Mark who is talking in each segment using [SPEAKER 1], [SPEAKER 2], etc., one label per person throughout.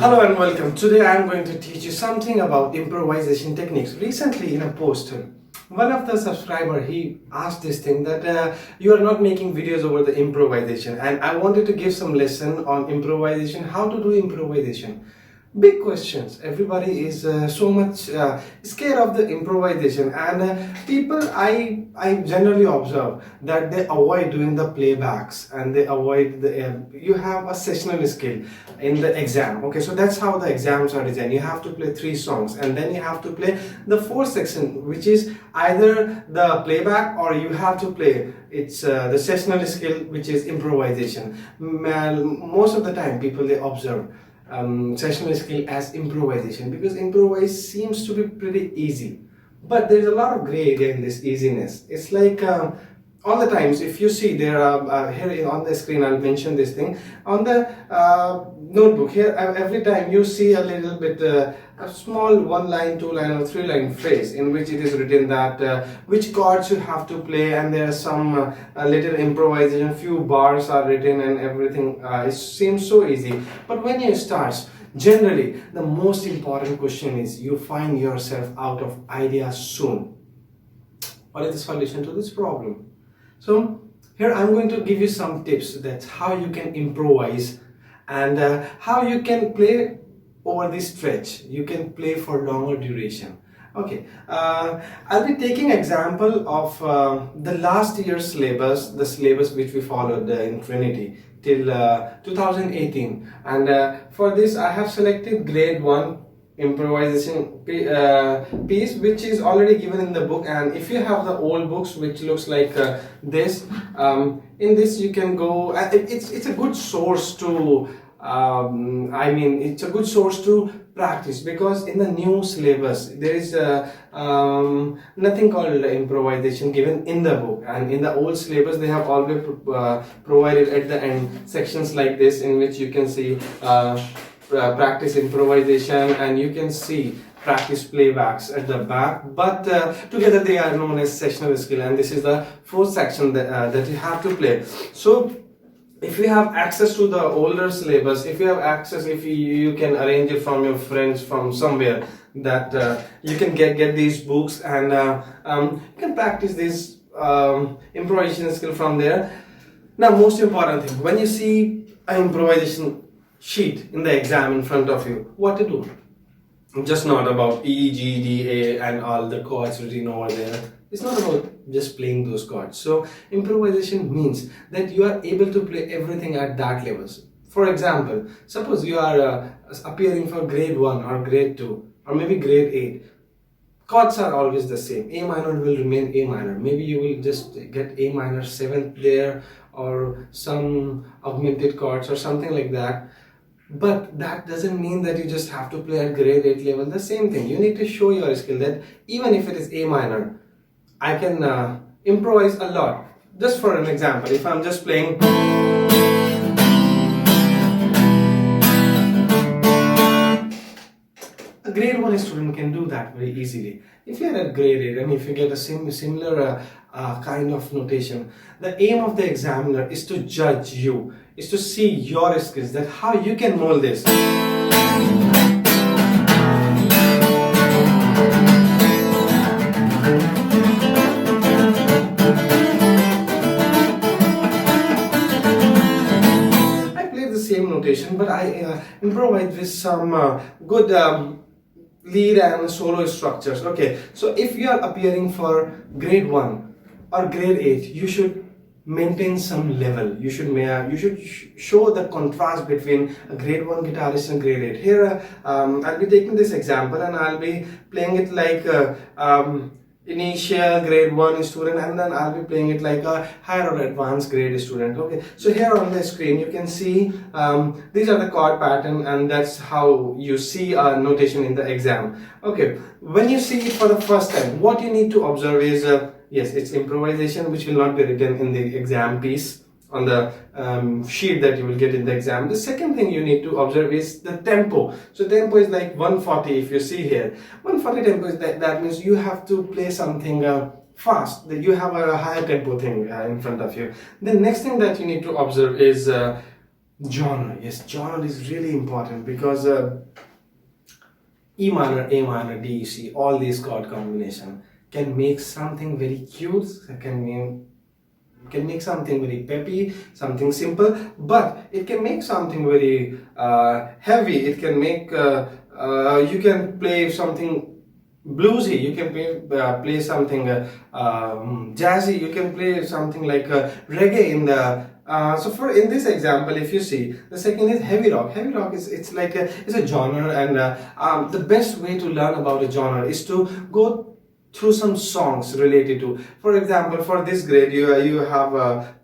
[SPEAKER 1] Hello and welcome. Today I am going to teach you something about improvisation techniques. Recently in a post, one of the subscriber, he asked this thing that you are not making videos over the improvisation, and I wanted to give some lesson on improvisation, how to do improvisation. Big questions. Everybody is so much scared of the improvisation, and people I generally observe that they avoid doing the playbacks, and they avoid the you have a sessional skill in the exam. Okay, so that's how the exams are designed. You have to play 3 songs, and then you have to play the 4th section, which is either the playback or you have to play the sessional skill, which is improvisation. Most of the time people, they observe sessional skill as improvisation because improvise seems to be pretty easy, but there's a lot of gray area in this easiness. It's like all the times, if you see there are here on the screen, I'll mention this thing on the notebook here. Every time you see a little bit a small 1 line, 2 line or 3 line phrase in which it is written that which chords you have to play, and there are some little improvisation, few bars are written and everything. It seems so easy, but when you start, generally the most important question is you find yourself out of ideas soon. What is the solution to this problem? So here I'm going to give you some tips that how you can improvise and how you can play over this stretch. You can play for longer duration. Okay, I'll be taking example of the last year's syllabus, the syllabus which we followed in Trinity till 2018, and for this I have selected grade 1 improvisation piece, which is already given in the book. And if you have the old books which looks like this, in this you can go, it's a good source to it's a good source to practice, because in the new syllabus there is nothing called improvisation given in the book, and in the old syllabus they have always provided at the end sections like this in which you can see practice improvisation, and you can see practice playbacks at the back, but together they are known as sessional skill, and this is the 4th section that you have to play. So if you have access to the older syllabus, if you have access, if you can arrange it from your friends from somewhere, that you can get these books, and you can practice this improvisation skill from there. Now, most important thing, when you see an improvisation sheet in the exam in front of you, what to do? Just not about E, G, D, A and all the chords written over there. It's not about just playing those chords. So improvisation means that you are able to play everything at that level. For example, suppose you are appearing for grade 1 or grade 2 or maybe grade 8. Chords are always the same. A minor will remain A minor. Maybe you will just get A minor 7th there, or some augmented chords or something like that. But that doesn't mean that you just have to play at grade 8 level. The same thing, you need to show your skill that even if it is A minor, I can improvise a lot. Just for an example, if I'm just playing, a grade 1 student can do that very easily. If you're at grade 8 and if you get a similar kind of notation, the aim of the examiner is to judge you, is to see your skills, that how you can mold this. I play the same notation, but I improvise with some good lead and solo structures. Okay, so if you are appearing for grade 1 or grade 8, you should maintain some level. You should show the contrast between a grade 1 guitarist and grade 8. Here I'll be taking this example and I'll be playing it like initial grade 1 student, and then I'll be playing it like a higher or advanced grade student. Okay, so here on the screen you can see these are the chord pattern, and that's how you see a notation in the exam. Okay, when you see it for the first time, what you need to observe is yes, it's improvisation, which will not be written in the exam piece on the sheet that you will get in the exam. The second thing you need to observe is the tempo. So tempo is like 140. If you see here, 140 tempo is that means you have to play something fast, that you have a higher tempo thing in front of you. The next thing that you need to observe is Genre, yes, genre is really important because E minor, A minor, D, E, C, all these chord combination can make something very cute, can make something very peppy, something simple, but it can make something very heavy. It can make you can play something bluesy, you can play something jazzy, you can play something like reggae in the so for in this example, if you see, the second is heavy rock. Heavy rock is it's like it's a genre, and the best way to learn about a genre is to go through some songs related to. For example, for this grade, you have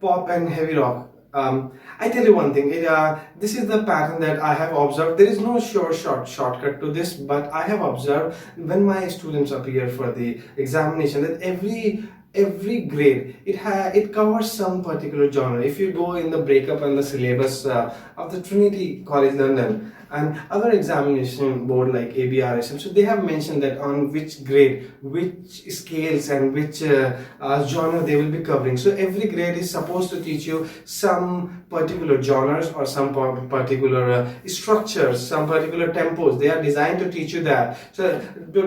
[SPEAKER 1] pop and heavy rock. I tell you one thing, this is the pattern that I have observed. There is no shortcut to this, but I have observed when my students appear for the examination that every grade it covers some particular genre. If you go in the breakup and the syllabus of the Trinity College London and other examination board like ABRSM, so they have mentioned that on which grade, which scales and which genre they will be covering. So every grade is supposed to teach you some particular genres or some particular structures, some particular tempos. They are designed to teach you that. So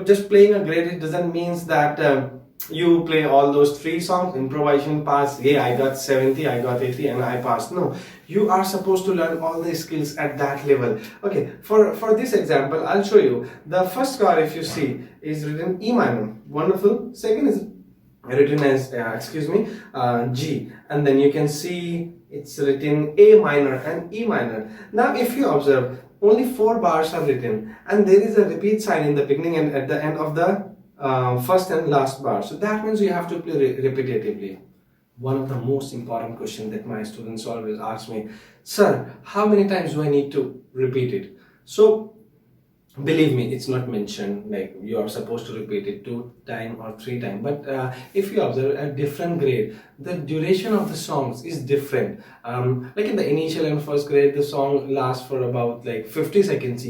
[SPEAKER 1] just playing a grade, it doesn't mean that you play all those 3 songs, improvisation pass, yeah, I got 70, I got 80 and I passed. No, you are supposed to learn all the skills at that level. Okay, for this example, I'll show you. The first chord, if you see, is written E minor. Wonderful. Second is written as, G. And then you can see it's written A minor and E minor. Now, if you observe, only 4 bars are written. And there is a repeat sign in the beginning and at the end of the first and last bar. So that means you have to play repetitively. One of the most important questions that my students always ask me, sir, how many times do I need to repeat it? So believe me, it's not mentioned like you are supposed to repeat it 2 times or 3 times, but if you observe a different grade, the duration of the songs is different. Like in the initial and first grade, the song lasts for about like 50 seconds.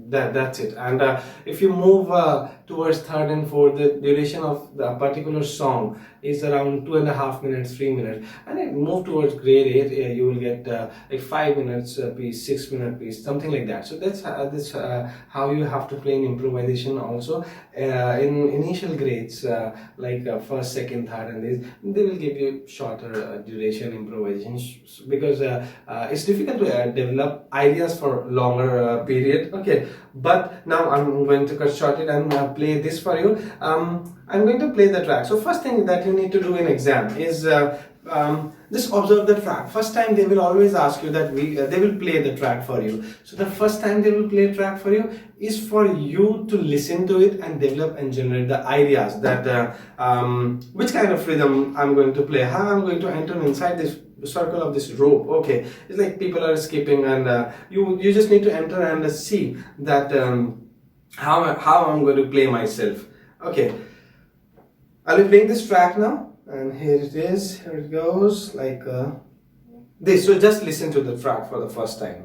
[SPEAKER 1] That's it. And if you move towards third and fourth, the duration of the particular song is around 2.5 minutes, 3 minutes. And then move towards grade 8, you will get like 5 minutes piece, 6 minute piece, something like that. So that's how you have to play in improvisation also. In initial grades, like first, second, third, and this, they will give you shorter duration improvisation because it's difficult to develop ideas for longer period. Okay, but now I'm going to cut short it and play this for you. I'm going to play the track. So first thing that you need to do in exam is just observe the track. First time they will always ask you that they will play the track for you. So the first time they will play a track for you is for you to listen to it and develop and generate the ideas that which kind of rhythm I'm going to play, how I'm going to enter inside this circle of this rope. Okay, it's like people are skipping, and you just need to enter and see that how I'm going to play myself. Okay, I'll be playing this track now, and here it is. Here it goes like this. So just listen to the track for the first time.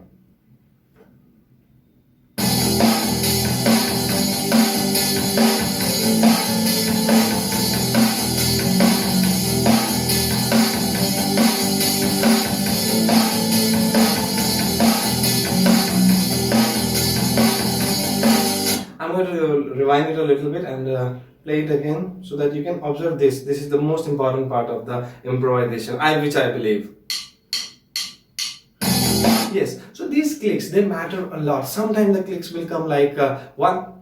[SPEAKER 1] I'm going to rewind it a little bit and play it again so that you can observe this. This is the most important part of the improvisation, which I believe. Yes, so these clicks, they matter a lot. Sometimes the clicks will come like 1,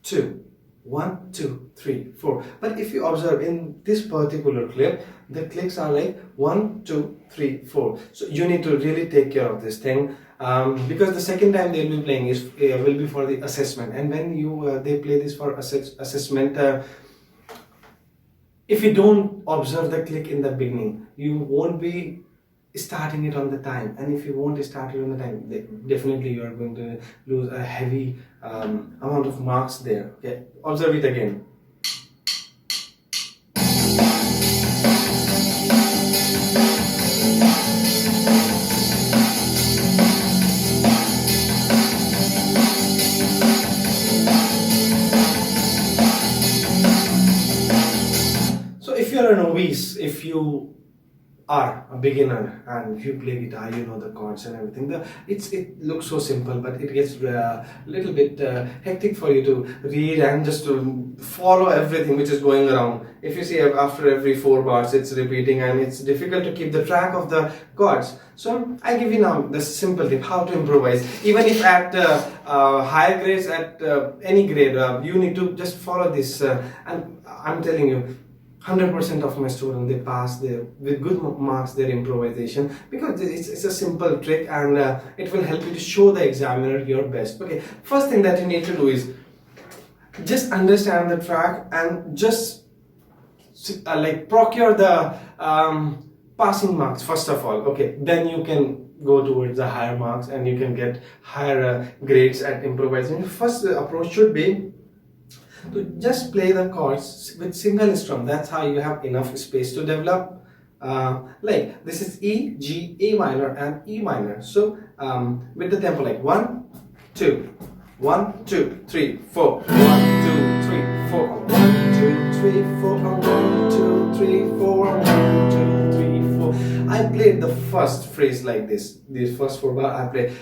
[SPEAKER 1] 2, 1, 2, 3, 4. But if you observe in this particular clip, the clicks are like 1, 2, 3, 4. So you need to really take care of this thing. Because the second time they'll be playing will be for the assessment, and when they play this for assessment, if you don't observe the click in the beginning, you won't be starting it on the time, and if you won't start it on the time, definitely you are going to lose a heavy amount of marks there. Okay, observe it again. If you're a novice, if you are a beginner and you play guitar, you know the chords and everything. It looks so simple, but it gets a little bit hectic for you to read and just to follow everything which is going around. If you see, after every 4 bars it's repeating and it's difficult to keep the track of the chords. So I give you now the simple tip how to improvise. Even if at higher grades, at any grade, you need to just follow this, and I'm telling you, 100% of my students, they pass with good marks their improvisation, because it's a simple trick, and it will help you to show the examiner your best. Okay, first thing that you need to do is just understand the track and just like procure the passing marks first of all. Okay, then you can go towards the higher marks and you can get higher grades at improvising. First approach should be to just play the chords with single strum. That's how you have enough space to develop. Like this is E, G, A minor and E minor. So with the tempo like 1, 2, 1, 2, 3, 4, 1, 2, 3, 4, 1, 2, 3, 4, 1, 2, 3, 4, 1, 2, 3, 4. I played the first phrase like this. These first 4 bars I played.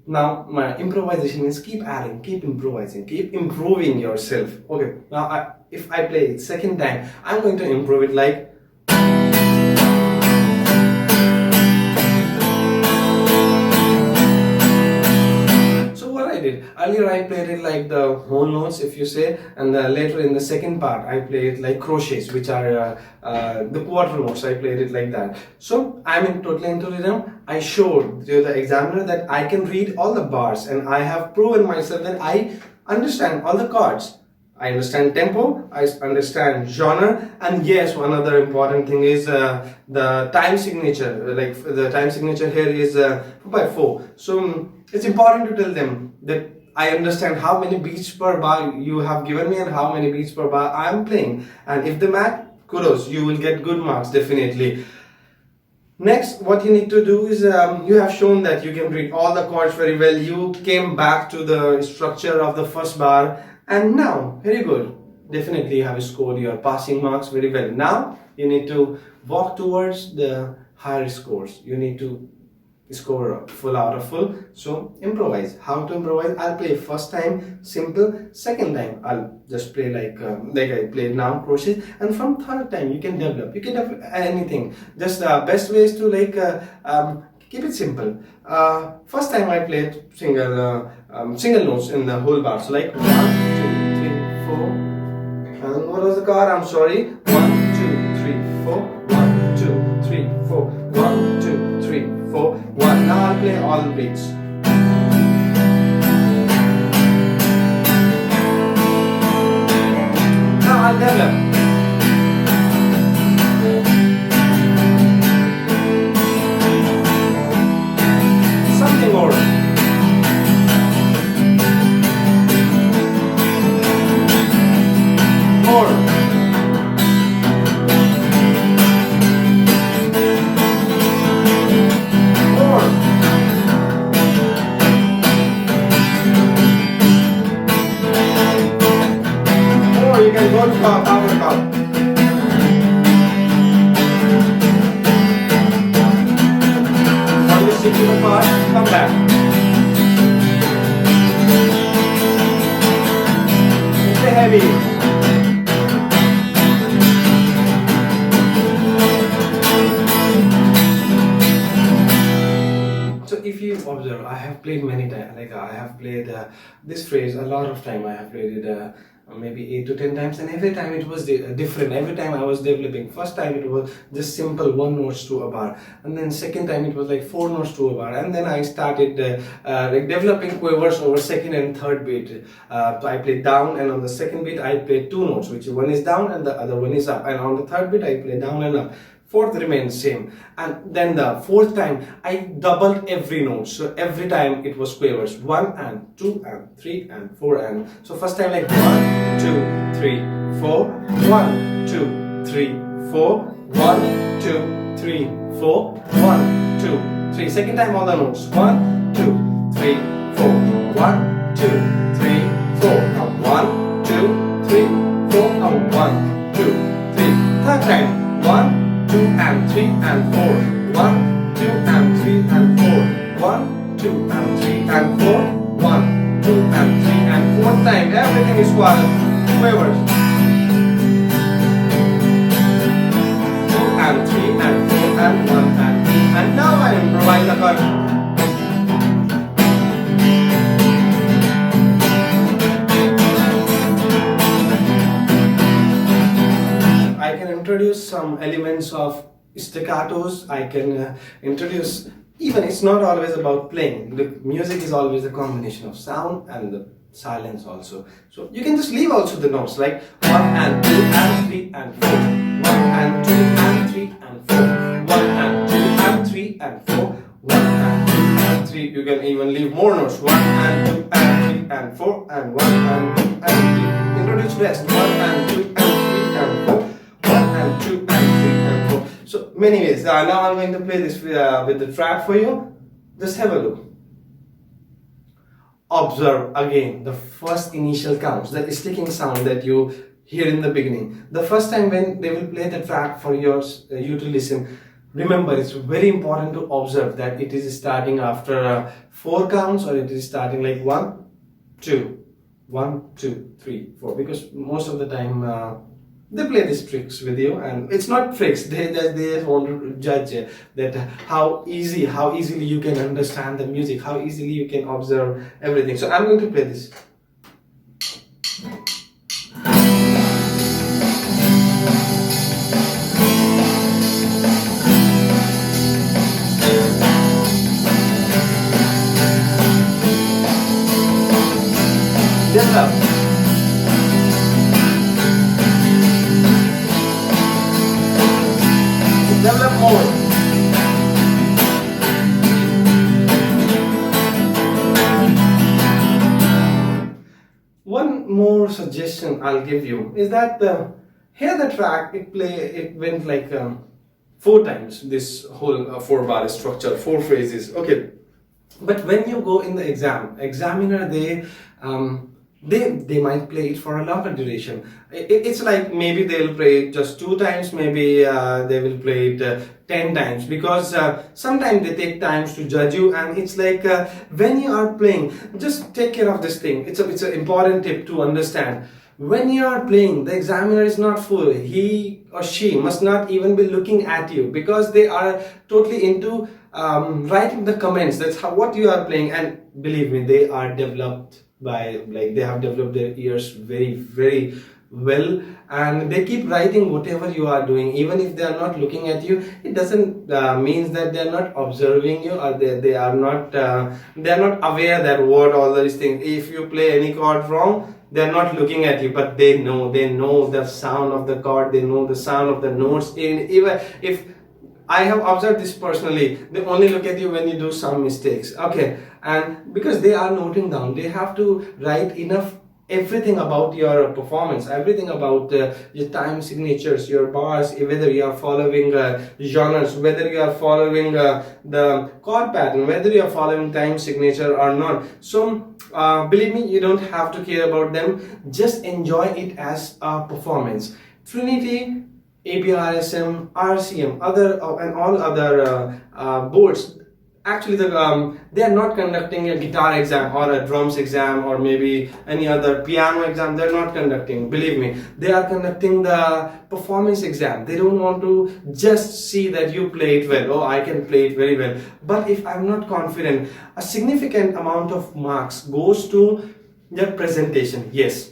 [SPEAKER 1] Now my improvisation is keep adding, keep improvising, keep improving yourself. Okay, now if I play it second time, I'm going to improve it like. Earlier I played it like the whole notes, if you say, and later in the second part I play it like crochets, which are the quarter notes. I played it like that. So I'm totally into rhythm. I showed to the examiner that I can read all the bars, and I have proven myself that I understand all the chords. I understand tempo, I understand genre, and yes, one other important thing is the time signature. Like the time signature here is 4/4. So it's important to tell them that I understand how many beats per bar you have given me and how many beats per bar I am playing. And if they match, kudos, you will get good marks definitely. Next, what you need to do is you have shown that you can read all the chords very well. You came back to the structure of the first bar, and now, very good. Definitely you have scored your passing marks very well. Now you need to walk towards the higher scores. You need to score full out of full. So improvise. How to improvise? I'll play first time simple, second time I'll just play like I played now, crochet, and from third time you can develop. You can develop anything. Just the best way is to like keep it simple. First time I played single notes in the whole bar. So like 1, 2, 3, 4. And what was the chord? I'm sorry. 1, 2, 3, 4. 1, 2, 3, 4. 1, 2, 3, 4. 1. Now I'll play all the beats. Now I'll develop. Something more. More. You can go to power chord. When you stick to the part, come back. Stay heavy. So if you observe, I have played many times. Like I have played this phrase a lot of time. I have played it maybe 8 to 10 times, and every time it was different. Every time I was developing. First time it was just simple 1 notes to a bar, and then second time it was like 4 notes to a bar, and then I started like developing quavers over second and third beat. So I played down, and on the second beat I played 2 notes, which one is down and the other one is up, and on the third beat I played down and up. Fourth remains same, and then the fourth time I doubled every note. So every time it was quavers, 1 and 2 and 3 and 4 and so first time like 1, 2, 3, 4, 1, 2, 3, 4, 1, 2, 3, 4, 1, 2, 3. Second time all the notes, 1, 2, 3, 4, 1, 2, 3, 4, 1, 2, 3, 4, 1, 2, 3. Third time, 1, 2 and 3 and 4. 1, 2 and 3 and 4. 1, 2 and 3 and 4. 1, 2 and 3 and 4 time. Everything is quiet. Quavers. 2 and 3 and 4 and 1 and 2. And now I improvise the chord. I can introduce some elements of staccatos. I can introduce, even it's not always about playing. The music is always a combination of sound and the silence also. So you can just leave also the notes like 1 and 2 and 3 and 4. 1 and 2 and 3 and 4. 1 and 2 and 3 and 4. 1 and 2 and 3. You can even leave more notes. 1 and 2 and 3 and 4 and 1 and 2 and 3. Introduce rest. 1 and 2 and 3 and 4. 1 and 2 and 3 and 4. So many ways. Now I'm going to play this with the track for you. Just have a look. Observe again the first initial counts, the sticking sound that you hear in the beginning. The first time when they will play the track for you to listen, remember it's very important to observe that it is starting after 4 counts or it is starting like 1, 2, 1, 2, 3, 4. Because most of the time they play these tricks with you, and it's not tricks. They just want to judge that how easily you can understand the music, how easily you can observe everything. So I'm going to play this. Develop. Develop more. One more suggestion I'll give you is that here the track it went like 4 times, this whole 4-bar structure, 4 phrases. Okay, but when you go in the examiner they might play it for a longer duration. It's like maybe they'll play it just 2 times, maybe they will play it 10 times, because sometimes they take times to judge you, and it's like when you are playing, just take care of this thing. It's an important tip to understand. When you are playing, the examiner is not full. He or she must not even be looking at you, because they are totally into writing the comments. That's what you are playing, and believe me, they are developed they have developed their ears very, very well, and they keep writing whatever you are doing. Even if they are not looking at you, it doesn't means that they are not observing you, or they are not aware that what all these things. If you play any chord wrong, they are not looking at you, but they know the sound of the chord, they know the sound of the notes. Even if I have observed this personally, they only look at you when you do some mistakes. Okay, and because they are noting down, they have to write enough everything about your performance, everything about your time signatures, your bars, whether you are following genres, whether you are following the chord pattern, whether you are following time signature or not. So believe me, you don't have to care about them. Just enjoy it as a performance. Trinity, ABRSM, RCM, and all other boards, actually they are not conducting a guitar exam or a drums exam or maybe any other piano exam. They're not conducting, believe me. They are conducting the performance exam. They don't want to just see that you play it well. Oh, I can play it very well. But if I'm not confident, a significant amount of marks goes to your presentation. Yes,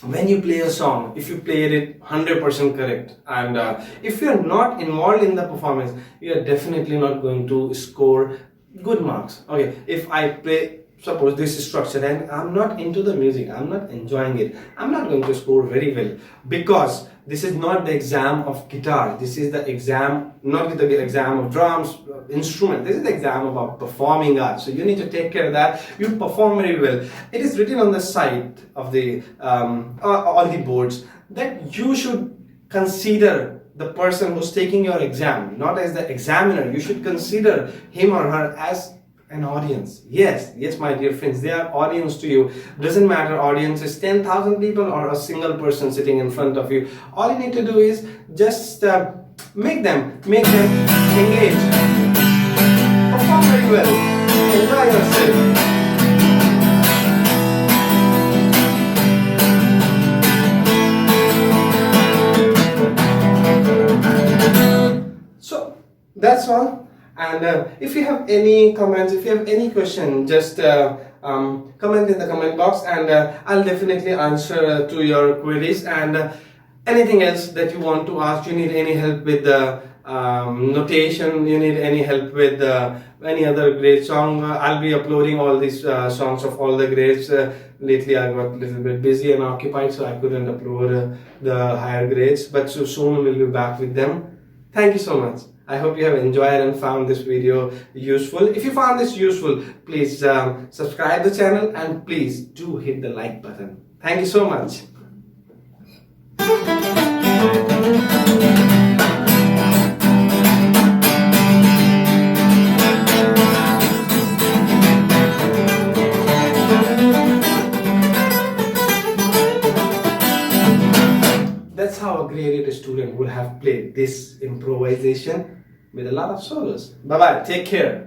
[SPEAKER 1] when you play a song, if you play it 100% correct, and if you are not involved in the performance, you are definitely not going to score good marks. Okay, if I play, suppose this structure, and I'm not into the music, I'm not enjoying it, I'm not going to score very well, because this is not the exam of guitar. This is the exam, not the exam of drums, instrument. This is the exam about performing art. So you need to take care of that. You perform very well. It is written on the side of the all the boards that you should consider the person who's taking your exam, not as the examiner. You should consider him or her as an audience. Yes, my dear friends, they are audience to you. Doesn't matter audience is 10,000 people or a single person sitting in front of you. All you need to do is just Make them engage, perform very well, enjoy yourself. So that's all. And if you have any comments, if you have any question, just comment in the comment box, and I'll definitely answer to your queries. And anything else that you want to ask, you need any help with the notation, you need any help with any other grade song, I'll be uploading all these songs of all the grades. Lately I got a little bit busy and occupied, so I couldn't upload the higher grades, but so soon we'll be back with them. Thank you so much. I hope you have enjoyed and found this video useful. If you found this useful, please subscribe the channel, and please do hit the like button. Thank you so much. That's how a graded student would have played this improvisation with a lot of solos. Bye bye. Take care.